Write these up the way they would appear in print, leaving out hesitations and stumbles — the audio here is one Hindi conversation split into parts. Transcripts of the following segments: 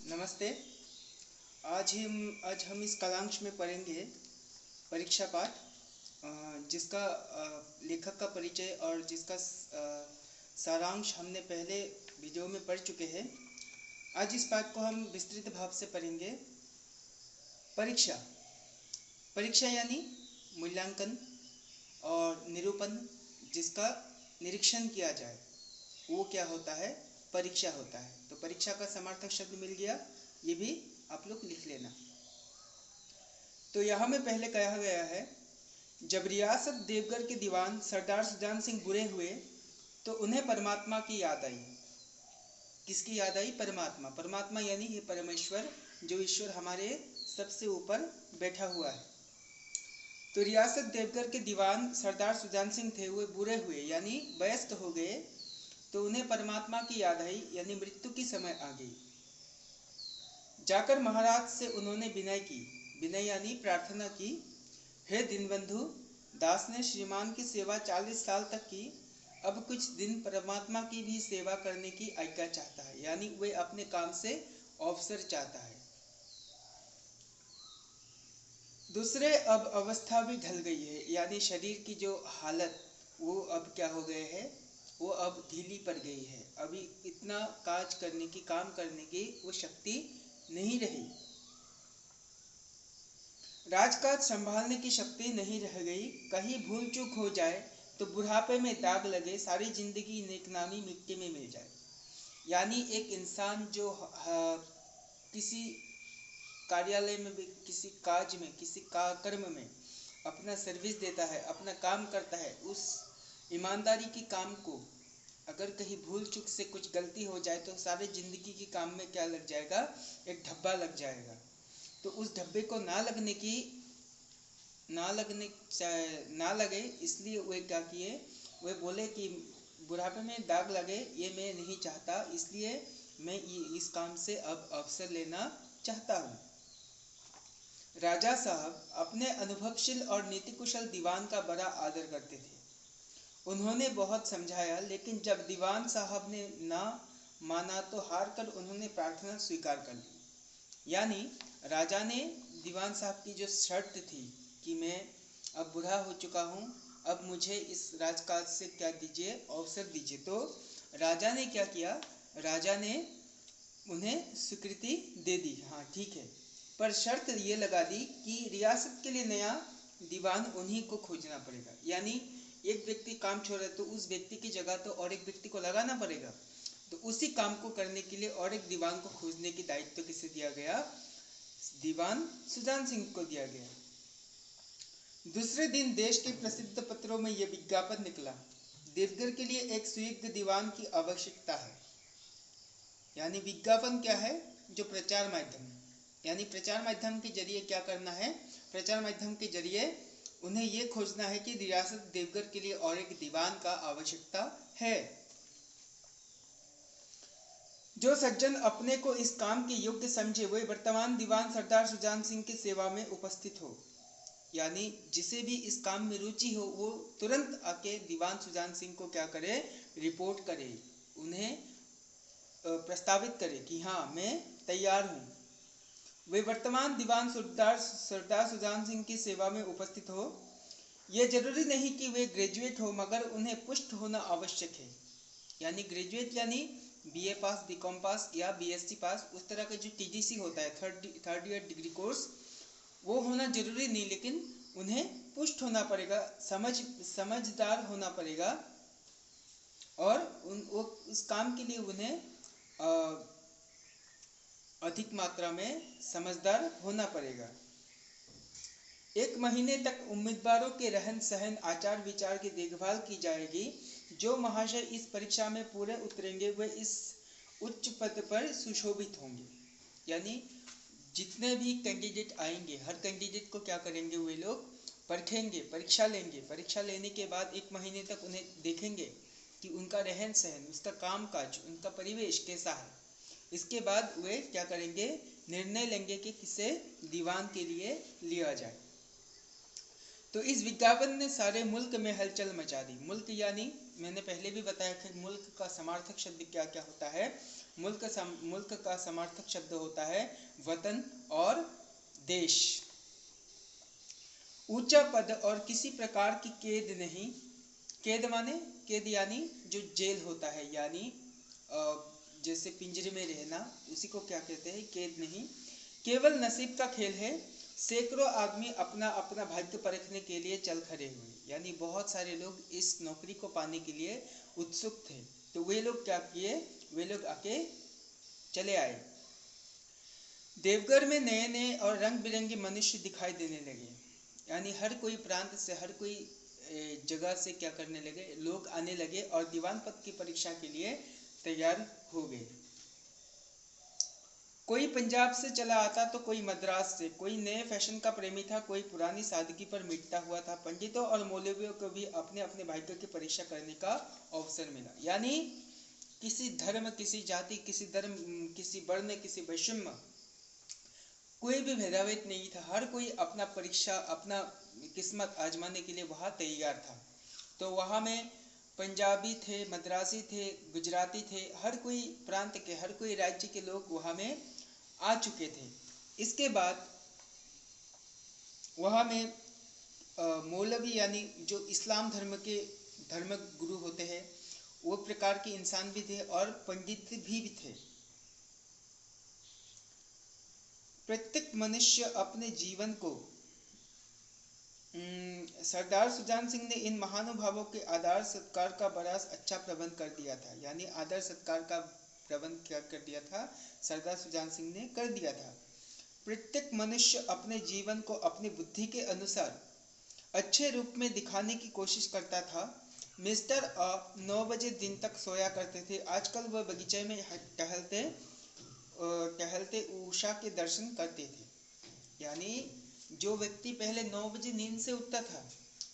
नमस्ते। आज हम इस कालांश में पढ़ेंगे परीक्षा पाठ, जिसका लेखक का परिचय और जिसका सारांश हमने पहले वीडियो में पढ़ चुके हैं। आज इस पाठ को हम विस्तृत भाव से पढ़ेंगे। परीक्षा परीक्षा यानी मूल्यांकन और निरूपण, जिसका निरीक्षण किया जाए, वो क्या होता है? परीक्षा होता है। तो परीक्षा का समार्थक शब्द मिल गया, ये भी आप लोग लिख लेना। तो यहाँ में पहले कहा गया है, जब रियासत देवगढ़ के दीवान सरदार सुजान सिंह बुरे हुए तो उन्हें परमात्मा की याद आई। किसकी याद आई? परमात्मा। परमात्मा यानी ये परमेश्वर, जो ईश्वर हमारे सबसे ऊपर बैठा हुआ है। तो रियासत देवगढ़ के दीवान सरदार सुजान सिंह थे, वे बुरे हुए यानी वयस्क हो गए, तो उन्हें परमात्मा की याद आई यानी मृत्यु की समय आ गई। जाकर महाराज से उन्होंने विनय की, विनय यानी प्रार्थना की, हे दीनबंधु, दास ने श्रीमान की सेवा 40 साल तक की, अब कुछ दिन परमात्मा की भी सेवा करने की आज्ञा चाहता है, यानी वे अपने काम से अवसर चाहता है। दूसरे, अब अवस्था भी ढल गई है, यानी शरीर की जो हालत वो अब क्या हो गए है, वो अब ढीली पड़ गई है। अभी इतना काज करने की, काम करने की वो शक्ति नहीं रही। राजकाज संभालने की शक्ति नहीं रह गई। कहीं भूल चूक हो जाए तो बुढ़ापे में दाग लगे, सारी जिंदगी नेकनामी मिट्टी में मिल जाए। यानी एक इंसान जो किसी कार्यालय में भी, किसी काज में, किसी कर्म में अपना सर्विस देता है, अपना काम करता है, उस ईमानदारी की काम को अगर कहीं भूल चूक से कुछ गलती हो जाए तो सारे जिंदगी के काम में क्या लग जाएगा? एक धब्बा लग जाएगा। तो उस धब्बे को ना लगे, इसलिए वे क्या किए? वे बोले कि बुढ़ापे में दाग लगे ये मैं नहीं चाहता, इसलिए मैं इस काम से अब अवसर लेना चाहता हूँ। राजा साहब अपने अनुभवशील और नीति कुशल दीवान का बड़ा आदर करते थे। उन्होंने बहुत समझाया, लेकिन जब दीवान साहब ने ना माना तो हार कर उन्होंने प्रार्थना स्वीकार कर ली। यानी राजा ने दीवान साहब की जो शर्त थी कि मैं अब बूढ़ा हो चुका हूँ, अब मुझे इस राजकाज से क्या दीजिए, अवसर दीजिए। तो राजा ने क्या किया? राजा ने उन्हें स्वीकृति दे दी, हाँ ठीक है, पर शर्त ये लगा दी कि रियासत के लिए नया दीवान उन्हीं को खोजना पड़ेगा। यानी एक व्यक्ति काम छोड़ रहा है तो उस व्यक्ति की जगह तो और एक व्यक्ति को लगाना पड़ेगा। तो उसी काम को करने के लिए और एक दीवान को खोजने की दायित्व तो किसे दिया गया? दीवान सुजान सिंह को दिया गया। दूसरे दिन देश के प्रसिद्ध पत्रों में यह विज्ञापन निकला, देवगढ़ के लिए एक सुयोग्य दीवान की आवश्यकता है। यानी विज्ञापन क्या है? जो प्रचार माध्यम, यानी प्रचार माध्यम के जरिए क्या करना है? प्रचार माध्यम के जरिए उन्हें यह खोजना है कि रियासत देवगढ़ के लिए और एक दीवान का आवश्यकता है। जो सज्जन अपने को इस काम के योग्य समझे वे वर्तमान दीवान सरदार सुजान सिंह की सेवा में उपस्थित हो। यानी जिसे भी इस काम में रुचि हो वो तुरंत आके दीवान सुजान सिंह को क्या करे? रिपोर्ट करे, उन्हें प्रस्तावित करे कि हाँ मैं तैयार हूँ। वे वर्तमान दीवान सरदार सुजान सिंह की सेवा में उपस्थित हो। यह जरूरी नहीं कि वे ग्रेजुएट हो, मगर उन्हें पुष्ट होना आवश्यक है। यानी ग्रेजुएट यानी बीए पास, बीकॉम पास या बीएससी पास, उस तरह का जो टीडीसी होता है, थर्ड ईयर डिग्री कोर्स, वो होना जरूरी नहीं, लेकिन उन्हें पुष्ट होना पड़ेगा, समझदार होना पड़ेगा, और उस काम के लिए उन्हें अधिक मात्रा में समझदार होना पड़ेगा। 1 महीने तक उम्मीदवारों के रहन सहन, आचार विचार की देखभाल की जाएगी। जो महाशय इस परीक्षा में पूरे उतरेंगे वे इस उच्च पद पर सुशोभित होंगे। यानी जितने भी कैंडिडेट आएंगे, हर कैंडिडेट को क्या करेंगे? वे लोग परखेंगे, परीक्षा लेंगे। परीक्षा लेने के बाद 1 महीने तक उन्हें देखेंगे कि उनका रहन सहन, उसका कामकाज, उनका परिवेश कैसा है। इसके बाद वे क्या करेंगे? निर्णय लेंगे कि किसे दीवान के लिए लिया जाए। तो इस विज्ञापन ने सारे मुल्क में हलचल मचा दी। मुल्क यानी मैंने पहले भी बताया कि मुल्क का समार्थक शब्द क्या क्या होता है? मुल्क का समर्थक शब्द होता है वतन और देश। ऊंचा पद और किसी प्रकार की कैद नहीं, कैद माने कैद यानी जो जेल होता है, यानी जैसे पिंजरे में रहना, उसी को क्या कहते हैं, कैद नहीं। केवल नसीब का खेल है। सैकड़ों आदमी अपना अपना भाग्य परखने के लिए चल खड़े हुए, यानी बहुत सारे लोग इस नौकरी को पाने के लिए उत्सुक थे। तो वे लोग क्या किए, वे लोग आके चले आए। देवघर में नए नए और रंग बिरंगे मनुष्य दिखाई देने लगे, यानी हर कोई प्रांत से, हर कोई जगह से क्या करने लगे, लोग आने लगे और दीवान पद की परीक्षा के लिए तैयार हो गए। कोई पंजाब से चला आता तो कोई मद्रास से, कोई नए फैशन का प्रेमी था, कोई पुरानी सादगी पर मिटता हुआ था। पंडितों और मौलवियों को भी अपने अपने भाग्य की परीक्षा करने का अवसर मिला, यानी किसी धर्म, किसी जाति, किसी धर्म, किसी वर्ण, किसी वैषम्य, कोई भी भेदाभेद नहीं था। हर कोई अपना परीक्षा, अपना किस्मत आजमाने के लिए वहाँ तैयार था। तो वहाँ में पंजाबी थे, मद्रासी थे, गुजराती थे, हर कोई प्रांत के, हर कोई राज्य के लोग वहाँ में आ चुके थे। इसके बाद वहाँ में मौलवी यानी जो इस्लाम धर्म के धर्म गुरु होते हैं, वो प्रकार के इंसान भी थे और पंडित भी थे। प्रत्येक मनुष्य अपने जीवन को, सरदार सुजान सिंह ने इन महानुभावों के आदर सत्कार का बड़ा अच्छा प्रबंध कर दिया था, यानी आदर सत्कार का प्रबंध क्या कर दिया था, सरदार सुजान सिंह ने कर दिया था। प्रत्येक मनुष्य अपने जीवन को अपनी बुद्धि के अनुसार अच्छे रूप में दिखाने की कोशिश करता था। मिस्टर 9 बजे दिन तक सोया करते थे। आजकल वह बगीचे में टहलते उषा के दर्शन करते थे, यानी जो व्यक्ति पहले 9 बजे नींद से उठता था,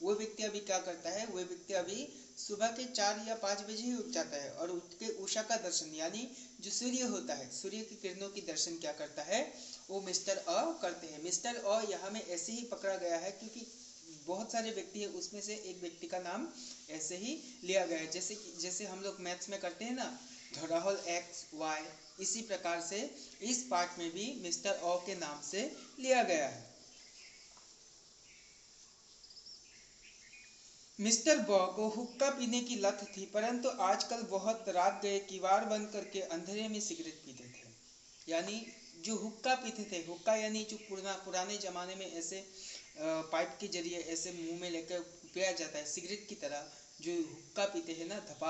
वो व्यक्ति अभी क्या करता है, वो व्यक्ति अभी सुबह के 4 या 5 बजे ही उठ जाता है और उठ के उषा का दर्शन, यानी जो सूर्य होता है, सूर्य की किरणों की दर्शन क्या करता है, वो मिस्टर अ करते हैं। मिस्टर अ यहाँ में ऐसे ही पकड़ा गया है क्योंकि बहुत सारे व्यक्ति है, उसमें से एक व्यक्ति का नाम ऐसे ही लिया गया है। जैसे हम लोग मैथ्स में करते हैं ना, धराहल एक्स वाई, इसी प्रकार से इस पार्ट में भी मिस्टर ओ के नाम से लिया गया है। मिस्टर बॉ को हुक्का पीने की लत थी, परंतु आजकल बहुत रात गए किवाड़ बंद करके अंधेरे में सिगरेट पीते थे। यानी जो हुक्का पीते थे, हुक्का यानी जो पुराने जमाने में ऐसे पाइप के जरिए ऐसे मुंह में लेकर पिया जाता है, सिगरेट की तरह जो हुक्का पीते हैं ना, धपा